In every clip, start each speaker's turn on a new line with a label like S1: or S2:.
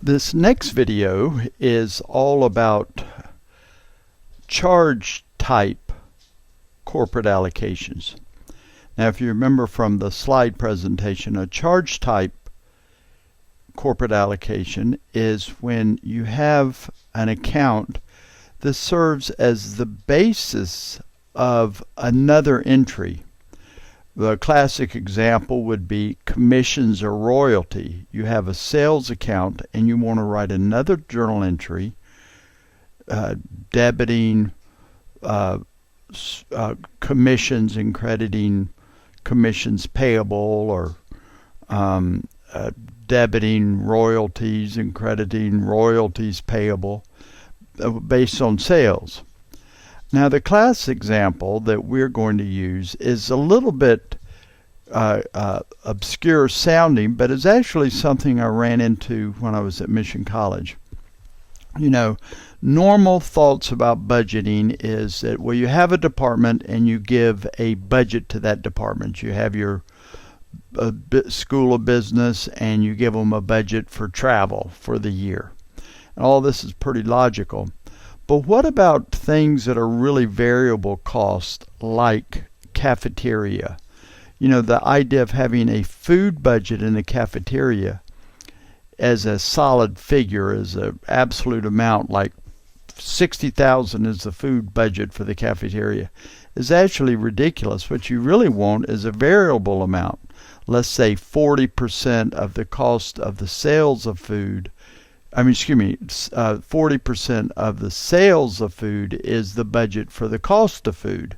S1: This next video is all about charge type corporate allocations. Now, if you remember from the slide presentation, a charge type corporate allocation is when you have an account that serves as the basis of another entry. The classic example would be commissions or royalty. You have a sales account and you want to write another journal entry debiting commissions and crediting commissions payable, or debiting royalties and crediting royalties payable based on sales. Now, the class example that we're going to use is a little bit obscure sounding, but it's actually something I ran into when I was at Mission College. You know, normal thoughts about budgeting is that, well, you have a department and you give a budget to that department. You have your school of business and you give them a budget for travel for the year. And all this is pretty logical. But what about things that are really variable cost, like cafeteria? You know, the idea of having a food budget in the cafeteria as a solid figure, as an absolute amount, like $60,000 is the food budget for the cafeteria, is actually ridiculous. What you really want is a variable amount. Let's say 40% of the cost of the sales of food. 40% of the sales of food is the budget for the cost of food.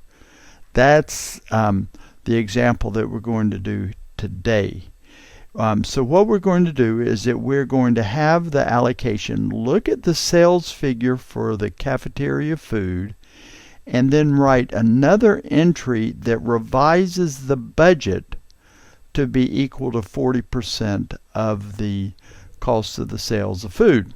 S1: That's the example that we're going to do today. So what we're going to do is that we're going to have the allocation look at the sales figure for the cafeteria food and then write another entry that revises the budget to be equal to 40% of the cost of the sales of food.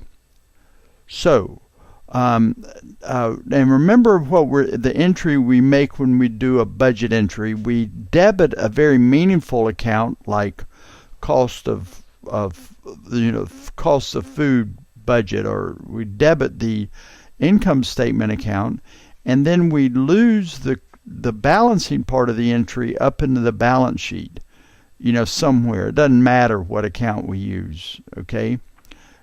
S1: So, and remember the entry we make when we do a budget entry. We debit a very meaningful account like cost of food budget, or we debit the income statement account, and then we lose the balancing part of the entry up into the balance sheet. You know, somewhere. It doesn't matter what account we use, okay?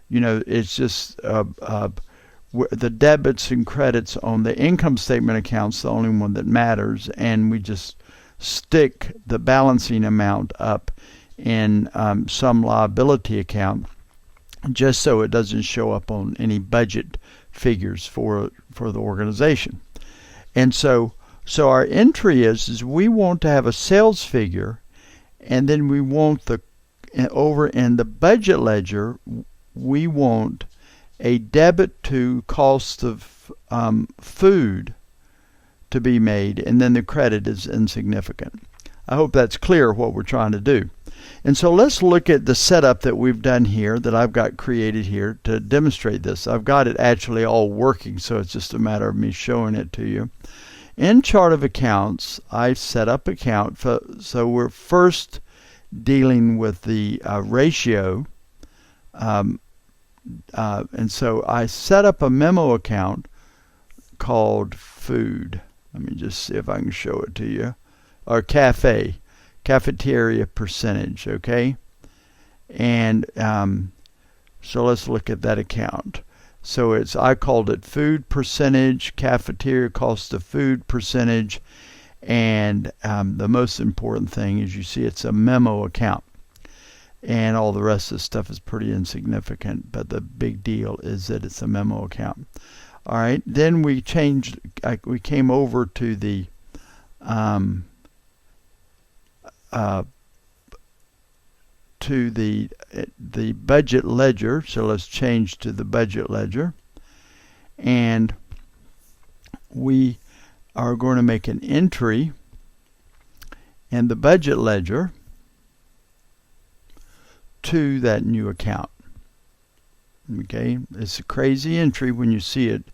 S1: You know, it's just the debits and credits on the income statement account's the only one that matters, and we just stick the balancing amount up in some liability account just so it doesn't show up on any budget figures for the organization. And so our entry is we want to have a sales figure, and then we want over in the budget ledger, we want a debit to cost of food to be made, and then the credit is insignificant. I hope that's clear what we're trying to do. And so let's look at the setup that we've done here, that I've got created here to demonstrate this. I've got it actually all working, so it's just a matter of me showing it to you. In Chart of Accounts, I set up account. So we're first dealing with the ratio. And so I set up a memo account called food. Let me just see if I can show it to you. Or cafeteria percentage, okay? And so let's look at that account. So I called it food percentage, cafeteria cost of food percentage, and the most important thing is you see it's a memo account. And all the rest of the stuff is pretty insignificant, but the big deal is that it's a memo account. All right, then we changed, we came over to the budget ledger. So let's change to the budget ledger, and we are going to make an entry in the budget ledger to that new account. Okay, it's a crazy entry when you see it.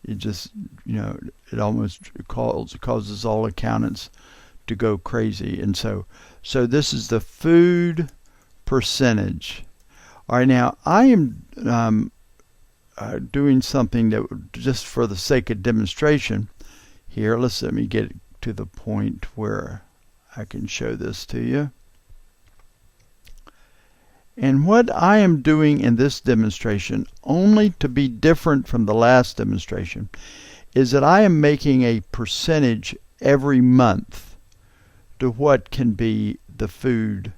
S1: It just, it almost causes all accountants to go crazy. And so this is the food percentage. All right, now I am doing something that, just for the sake of demonstration here, let me get to the point where I can show this to you. And what I am doing in this demonstration, only to be different from the last demonstration, is that I am making a percentage every month to what can be the food,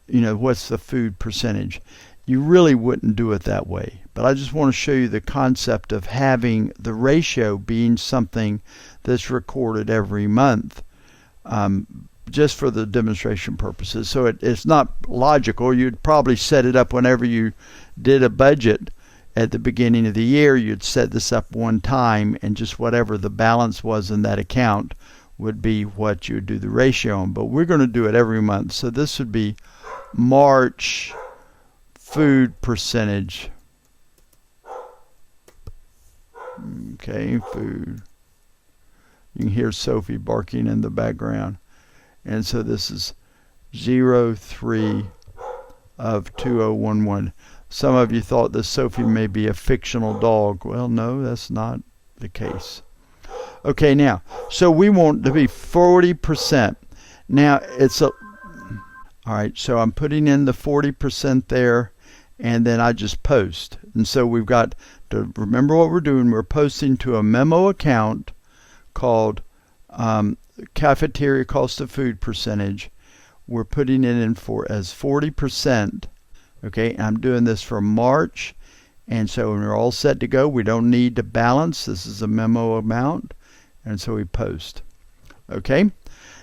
S1: what's the food percentage. You really wouldn't do it that way, but I just want to show you the concept of having the ratio being something that's recorded every month, just for the demonstration purposes. So it's not logical. You'd probably set it up whenever you did a budget at the beginning of the year. You'd set this up one time, and just whatever the balance was in that account would be what you would do the ratio on. But we're going to do it every month. So this would be March food percentage. Okay, food. You can hear Sophie barking in the background. And so this is 03 of 2011. Some of you thought that Sophie may be a fictional dog. Well, no, that's not the case. Okay, now, so we want to be 40%. Now, all right, so I'm putting in the 40% there, and then I just post. And so we've got to remember what we're doing. We're posting to a memo account called cafeteria cost of food percentage. We're putting it in as 40%. Okay, and I'm doing this for March. And so when we're all set to go, we don't need to balance. This is a memo amount. And so we post. Okay,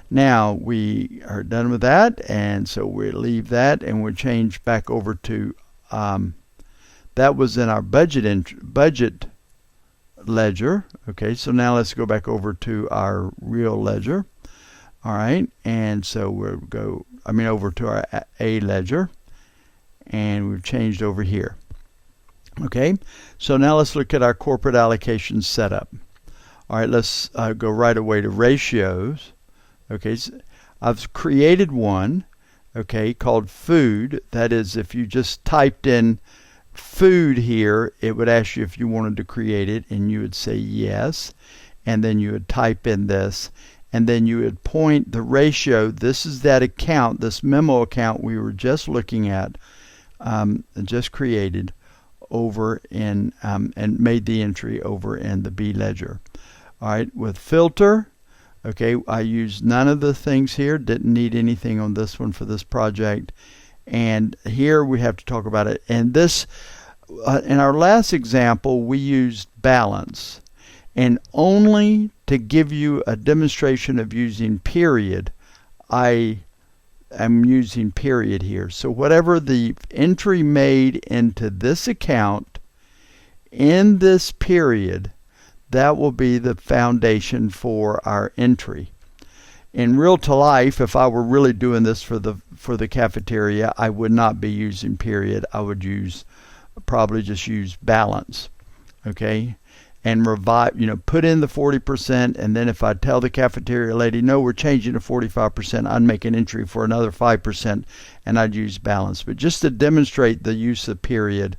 S1: now we are done with that. And so we leave that, and we change back over to that was in our budget ledger. Okay, so now let's go back over to our real ledger. All right, and so we'll go over to our A ledger, and we've changed over here. Okay, so now let's look at our corporate allocation setup. All right, let's go right away to ratios. Okay, so I've created one, okay, called food. That is, if you just typed in food here, it would ask you if you wanted to create it, and you would say yes, and then you would type in this, and then you would point the ratio. This is that account, this memo account we were just looking at, just created over in and made the entry over in the B ledger. All right, with filter, okay, I used none of the things here, didn't need anything on this one for this project. And here we have to talk about it. And this, in our last example, we used balance. And only to give you a demonstration of using period, I am using period here. So whatever the entry made into this account in this period, that will be the foundation for our entry. In real to life, if I were really doing this for the cafeteria, I would not be using period. I would probably just use balance. Okay, and put in the 40%, and then if I tell the cafeteria lady, no, we're changing to 45%, I'd make an entry for another 5%, and I'd use balance. But just to demonstrate the use of period,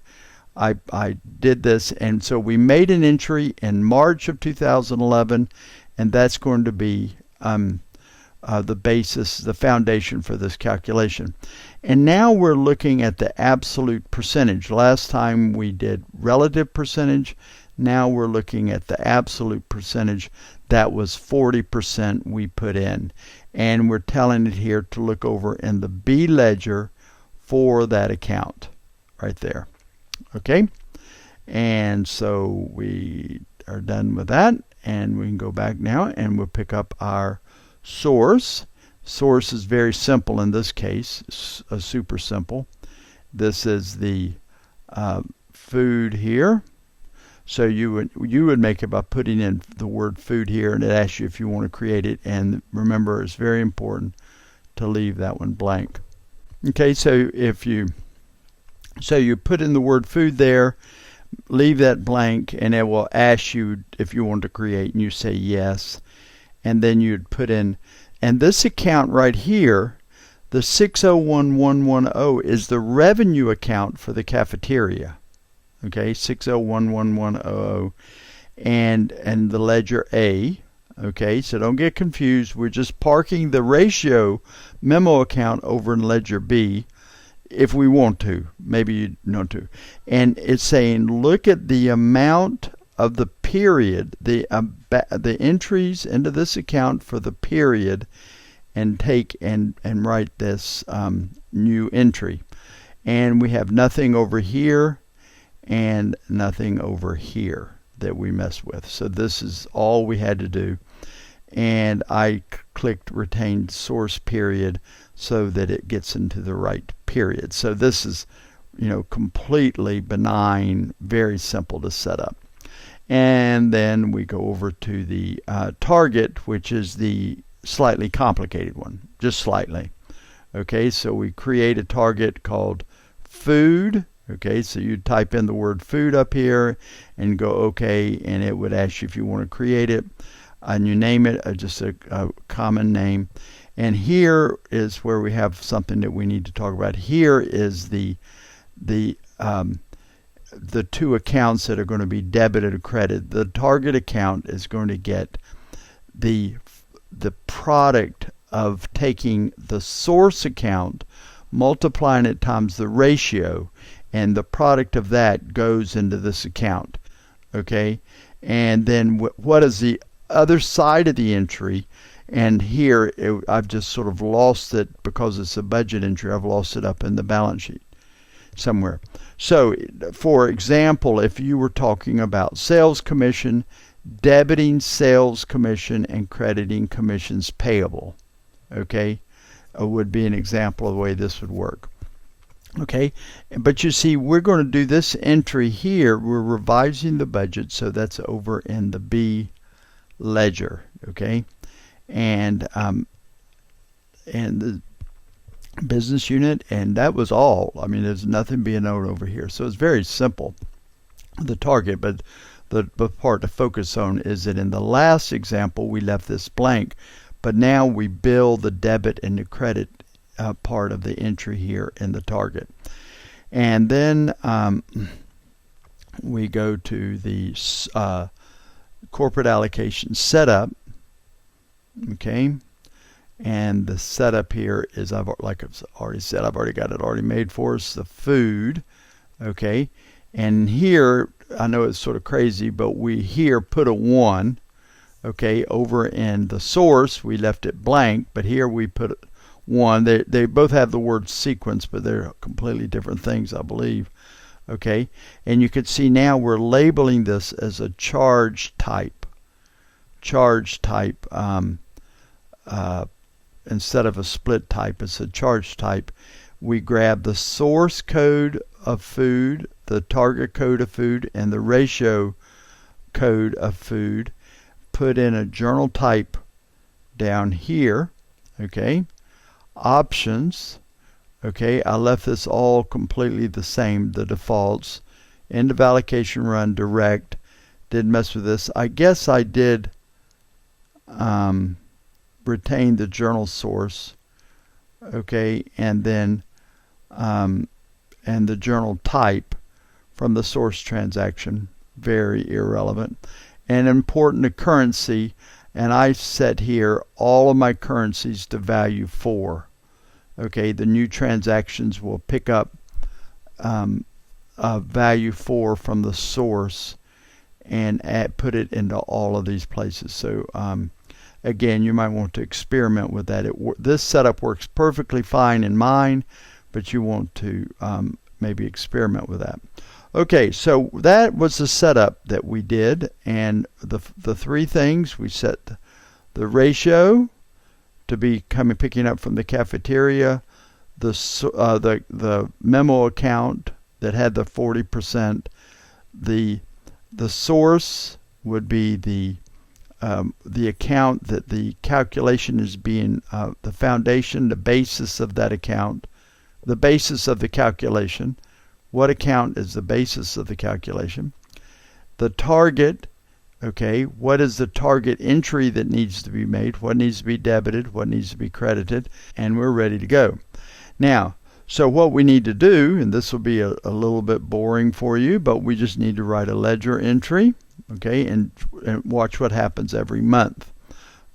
S1: I did this, and so we made an entry in March of 2011, and that's going to be the basis, the foundation for this calculation. And now we're looking at the absolute percentage. Last time we did relative percentage. Now we're looking at the absolute percentage. That was 40% we put in. And we're telling it here to look over in the B ledger for that account right there. Okay, and so we are done with that, and we can go back now, and we'll pick up our source. Source is very simple in this case, super simple. This is the food here. So you would make it by putting in the word food here, and it asks you if you want to create it. And remember, it's very important to leave that one blank. Okay, so you put in the word food there, leave that blank, and it will ask you if you want to create, and you say yes. And then you'd put in, and this account right here, The 601110 is the revenue account for the cafeteria. Okay, 601110, and the ledger A. Okay, so don't get confused. We're just parking the ratio memo account over in ledger B if we want to. Maybe you want to. And it's saying look at the amount of the period, the entries into this account for the period, and take and write this new entry. And we have nothing over here and nothing over here that we mess with. So this is all we had to do. And I clicked retain source period so that it gets into the right period. So this is, completely benign, very simple to set up. And then we go over to the target, which is the slightly complicated one, just slightly. Okay, so we create a target called food. Okay, so you type in the word food up here and go OK, and it would ask you if you want to create it, and you name it just a common name. And here is where we have something that we need to talk about. Here is the two accounts that are going to be debited or credited. The target account is going to get the product of taking the source account, multiplying it times the ratio, and the product of that goes into this account. Okay, and then what is the other side of the entry? And here I've just sort of lost it because it's a budget entry. I've lost it up in the balance sheet somewhere. So for example, if you were talking about sales commission, debiting sales commission and crediting commissions payable, okay, would be an example of the way this would work. Okay, but you see, we're going to do this entry here. We're revising the budget, so that's over in the B ledger. Okay, and the business unit, and that was all. I mean, there's nothing being noted over here, so it's very simple, the target. But the part to focus on is that in the last example we left this blank, but now we bill the debit and the credit part of the entry here in the target. And then we go to the corporate allocation setup. Okay, and the setup here is, like I've already said, I've already got it already made for us, the food. Okay, and here I know it's sort of crazy, but we here put a 1. Okay, over in the source we left it blank, but here we put 1. They both have the word sequence, but they're completely different things, I believe. Okay, and you can see now we're labeling this as a charge type. Charge type, instead of a split type, it's a charge type. We grab the source code of food, the target code of food, and the ratio code of food, put in a journal type down here. Okay, options. Okay, I left this all completely the same, the defaults. End of allocation run, direct. Didn't mess with this. I guess I did retain the journal source. Okay, and then and the journal type from the source transaction, very irrelevant. And important to currency, and I set here all of my currencies to value 4. Okay, the new transactions will pick up value 4 from the source and put it into all of these places. So again, you might want to experiment with that. This setup works perfectly fine in mine, but you want to maybe experiment with that. Okay, so that was the setup that we did, and the 3 things. We set the ratio to be picking up from the cafeteria, the memo account that had the 40%, the source would be the account that the calculation is being the foundation, the basis of that account, the basis of the calculation. What account is the basis of the calculation? The target Okay, what is the target entry that needs to be made? What needs to be debited? What needs to be credited? And we're ready to go. Now, so what we need to do, and this will be a little bit boring for you, but we just need to write a ledger entry, okay, and watch what happens every month.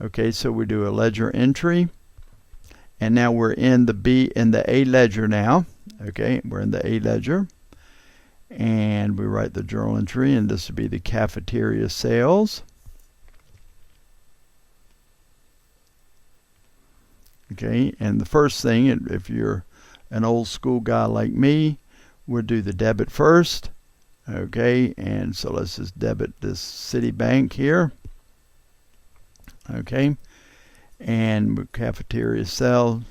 S1: Okay, so we do a ledger entry, and now we're in the A ledger now. Okay, we're in the A ledger, and we write the journal entry, and this would be the cafeteria sales. Okay, and the first thing, if you're an old school guy like me, we'll do the debit first. Okay, and so let's just debit this Citibank here. Okay, and cafeteria sales,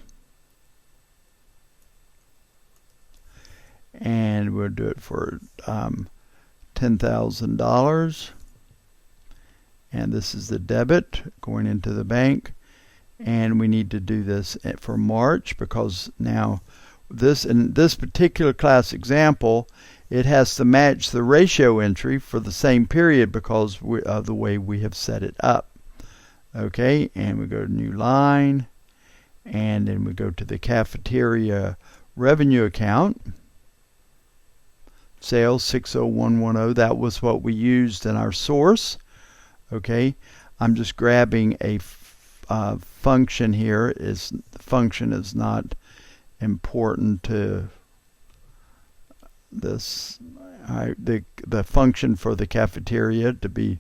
S1: and we'll do it for $10,000, and this is the debit going into the bank. And we need to do this for March, because now in this particular class example, it has to match the ratio entry for the same period because of the way we have set it up. Okay, and we go to new line, and then we go to the cafeteria revenue account, sales 60110. That was what we used in our source. Okay, I'm just grabbing a function here. The function is not important to this. The function for the cafeteria, to be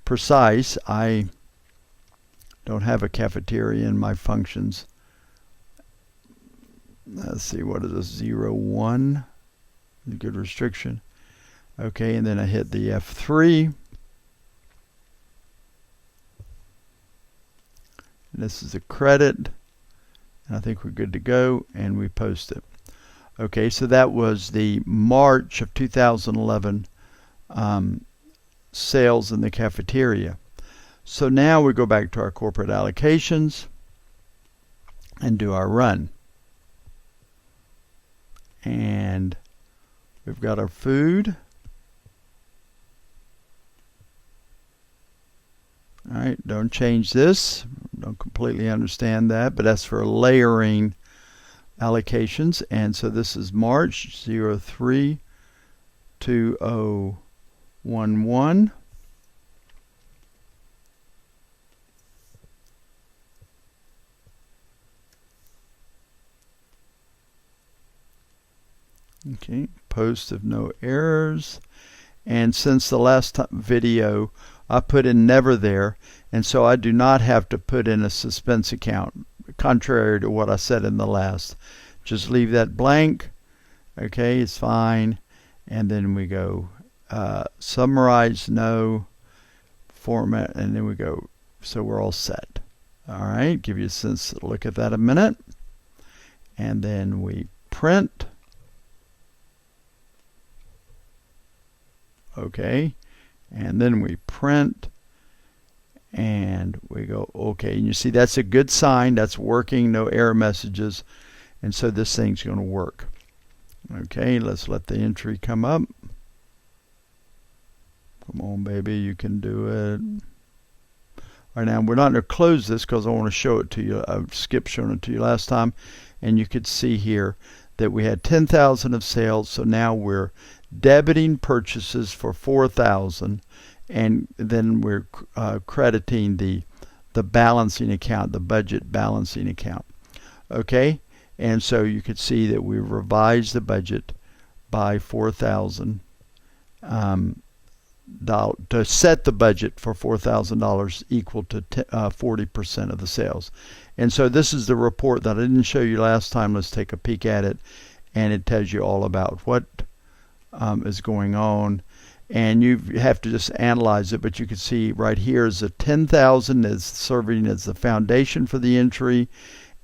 S1: precise, I don't have a cafeteria in my functions. Let's see, what is this? 01, good restriction. Okay, and then I hit the F3. This is a credit, and I think we're good to go, and we post it. Okay, so that was the March of 2011 sales in the cafeteria. So now we go back to our corporate allocations and do our run. And we've got our food. All right, don't change this. Don't completely understand that, but that's for layering allocations. And so this is March 03 2011. Okay, post of no errors. And since the last video, I put in never there, and so I do not have to put in a suspense account, contrary to what I said in the last. Just leave that blank. Okay, it's fine. And then we go summarize, no, format, and then we go, so we're all set. All right, give you a sense to look at that a minute. And then we print. Okay, and then we print, and we go okay, and you see that's a good sign. That's working, no error messages, and so this thing's going to work. Okay, let's let the entry come up. Come on, baby, you can do it. All right, now we're not going to close this because I want to show it to you. I skipped showing it to you last time, and you could see here that we had 10,000 of sales, so now we're debiting purchases for 4,000, and then we're crediting the balancing account, the budget balancing account. Okay, and so you could see that we revised the budget by $4,000 to set the budget for $4,000 equal to 40% of the sales. And so this is the report that I didn't show you last time. Let's take a peek at it, and it tells you all about what is going on, and you have to just analyze it. But you can see right here is the 10,000 is serving as the foundation for the entry,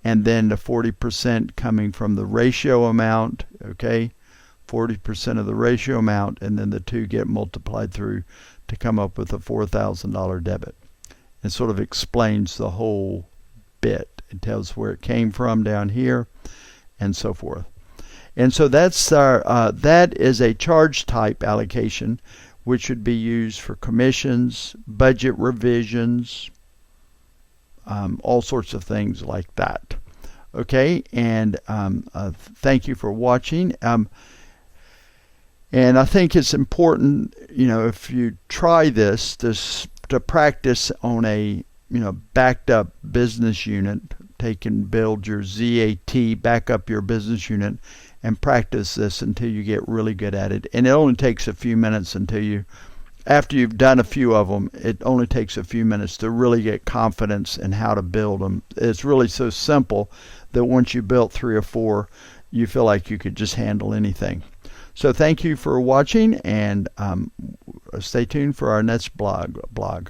S1: and then the 40% coming from the ratio amount. Okay, 40% of the ratio amount, and then the two get multiplied through to come up with a $4,000 debit. It sort of explains the whole bit. It tells where it came from down here, and so forth. And so that's our that is a charge type allocation. which would be used for commissions, budget revisions, all sorts of things like that. Okay, and thank you for watching. And I think it's important, if you try this, to practice on a, backed up business unit. Take and build your ZAT, back up your business unit, and practice this until you get really good at it. And it only takes a few minutes after you've done a few of them, it only takes a few minutes to really get confidence in how to build them. It's really so simple that once you built 3 or 4, you feel like you could just handle anything. So thank you for watching, and stay tuned for our next blog.